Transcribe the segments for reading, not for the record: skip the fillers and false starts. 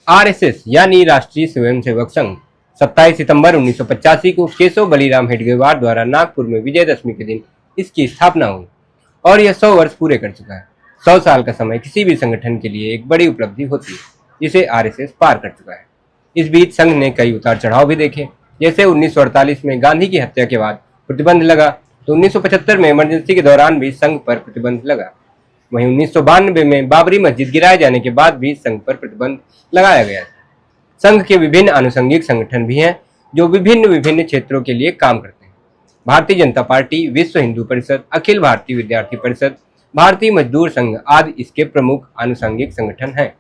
RSS यानी राष्ट्रीय स्वयंसेवक संघ 27 सितंबर 1985 को केशव बलीराम हेडगेवार द्वारा नागपुर में विजयदशमी के दिन इसकी स्थापना हुई और यह 100 वर्ष पूरे कर चुका है। 100 साल का समय किसी भी संगठन के लिए एक बड़ी उपलब्धि होती है जिसे आरएसएस पार कर चुका है। इस बीच संघ ने कई उतार चढ़ाव भी देखे, जैसे 1948 में गांधी की हत्या के बाद प्रतिबंध लगा, तो 1975 में इमरजेंसी के दौरान भी संघ पर प्रतिबंध लगा। वहीं 1992 में बाबरी मस्जिद गिराए जाने के बाद भी संघ पर प्रतिबंध लगाया गया। संघ के विभिन्न आनुषंगिक संगठन भी हैं जो विभिन्न क्षेत्रों के लिए काम करते हैं। भारतीय जनता पार्टी, विश्व हिंदू परिषद, अखिल भारतीय विद्यार्थी परिषद, भारतीय मजदूर संघ आदि इसके प्रमुख आनुषंगिक संगठन हैं।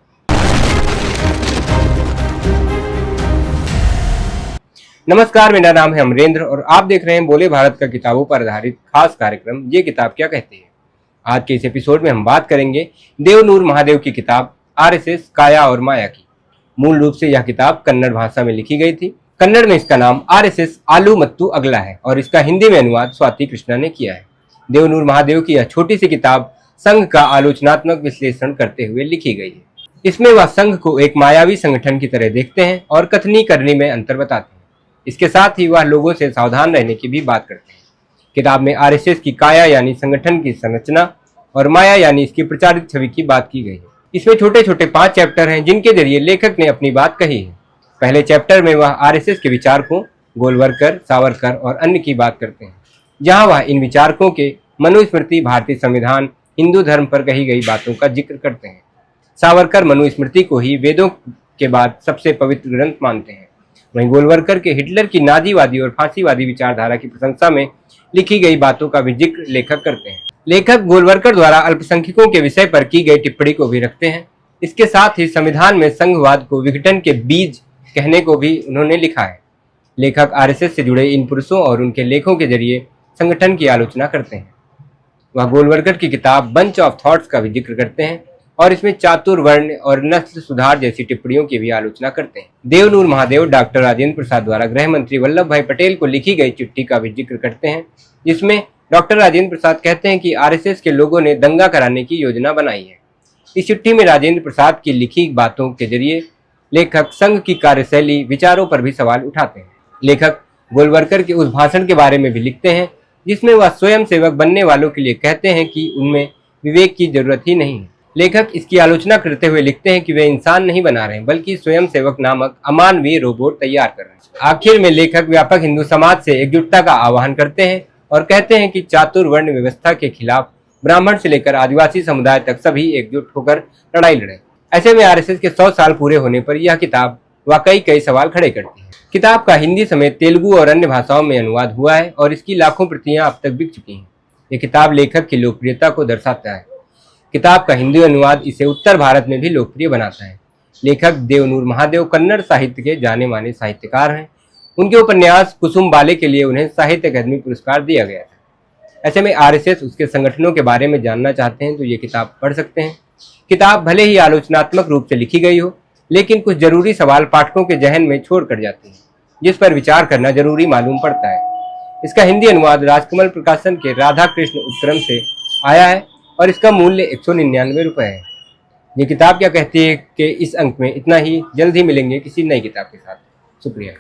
नमस्कार, मेरा नाम है अमरेंद्र और आप देख रहे हैं बोले भारत का किताबों पर आधारित खास कार्यक्रम ये किताब क्या कहती है। आज के इस एपिसोड में हम बात करेंगे देवनूर महादेव की किताब आरएसएस काया और माया की। मूल रूप से यह किताब कन्नड़ भाषा में लिखी गई थी। कन्नड़ में इसका नाम आरएसएस आलू मत्तू अगला है और इसका हिंदी में अनुवाद स्वाति कृष्णा ने किया है। देवनूर महादेव की यह छोटी सी किताब संघ का आलोचनात्मक विश्लेषण करते हुए लिखी गई है। इसमें वह संघ को एक मायावी संगठन की तरह देखते हैं और कथनी करनी में अंतर बताते हैं। इसके साथ ही वह लोगों से सावधान रहने की भी बात करते हैं। किताब में आरएसएस की काया यानी संगठन की संरचना और माया यानी इसकी प्रचारित छवि की बात की गई है। इसमें छोटे छोटे 5 चैप्टर हैं जिनके जरिए लेखक ने अपनी बात कही है। पहले चैप्टर में वह आरएसएस के विचारकों गोलवलकर, सावरकर और अन्य की बात करते हैं, जहां वह इन विचारकों के मनुस्मृति, भारतीय संविधान, हिंदू धर्म पर कही गई बातों का जिक्र करते हैं। सावरकर मनुस्मृति को ही वेदों के बाद सबसे पवित्र ग्रंथ मानते हैं। वहीं गोलवलकर के हिटलर की नाजीवादी और फांसीवादी विचारधारा की प्रशंसा में लिखी गई बातों का भी जिक्र लेखक करते हैं। लेखक गोलवलकर द्वारा अल्पसंख्यकों के विषय पर की गई टिप्पणी को भी रखते हैं। इसके साथ ही संविधान में संघवाद को विघटन के बीज कहने को भी उन्होंने लिखा है। लेखक आरएसएस से जुड़े इन पुरुषों और उनके लेखों के जरिए संगठन की आलोचना करते हैं। वह गोलवलकर की किताब बंच ऑफ थॉट्स का भी जिक्र करते हैं और इसमें चातुर्वर्ण और नस्ल सुधार जैसी टिप्पणियों की भी आलोचना करते हैं। देवनूर महादेव डॉक्टर राजेंद्र प्रसाद द्वारा गृह मंत्री वल्लभ भाई पटेल को लिखी गई चिट्ठी का भी जिक्र करते हैं, जिसमें डॉक्टर राजेंद्र प्रसाद कहते हैं कि आरएसएस के लोगों ने दंगा कराने की योजना बनाई है। इस चिट्ठी में राजेंद्र प्रसाद की लिखी बातों के जरिए लेखक संघ की कार्यशैली, विचारों पर भी सवाल उठाते हैं। लेखक गोलवलकर के उस भाषण के बारे में भी लिखते हैं जिसमें वह स्वयं सेवक बनने वालों के लिए कहते हैं कि उनमें विवेक की जरूरत ही नहीं है। लेखक इसकी आलोचना करते हुए लिखते हैं कि वे इंसान नहीं बना रहे बल्कि स्वयं सेवक नामक अमानवीय रोबोट तैयार कर रहे हैं। आखिर में लेखक व्यापक हिंदू समाज से एकजुटता का आह्वान करते हैं और कहते हैं कि चातुर्वर्ण व्यवस्था के खिलाफ ब्राह्मण से लेकर आदिवासी समुदाय तक सभी एकजुट होकर लड़ाई लड़े। ऐसे में आरएसएस के 100 साल पूरे होने पर यह किताब वाकई कई सवाल खड़े करती है। किताब का हिंदी समेत तेलुगु और अन्य भाषाओं में अनुवाद हुआ है और इसकी लाखों प्रतियां अब तक बिक चुकी हैं। यह किताब लेखक की लोकप्रियता को दर्शाता है। किताब का हिंदी अनुवाद इसे उत्तर भारत में भी लोकप्रिय बनाता है। लेखक देवनूर महादेव कन्नड़ साहित्य के जाने माने साहित्यकार हैं। उनके उपन्यास कुसुम बाले के लिए उन्हें साहित्य अकादमी पुरस्कार दिया गया था। ऐसे में आरएसएस उसके संगठनों के बारे में जानना चाहते हैं तो ये किताब पढ़ सकते हैं। किताब भले ही आलोचनात्मक रूप से लिखी गई हो, लेकिन कुछ जरूरी सवाल पाठकों के जहन में छोड़ कर जाते हैं, जिस पर विचार करना जरूरी मालूम पड़ता है। इसका हिंदी अनुवाद राजकमल प्रकाशन के राधा कृष्ण उत्तरम से आया है और इसका मूल्य 199 रुपये है। ये किताब क्या कहती है कि इस अंक में इतना ही। जल्द ही मिलेंगे किसी नई किताब के साथ। शुक्रिया।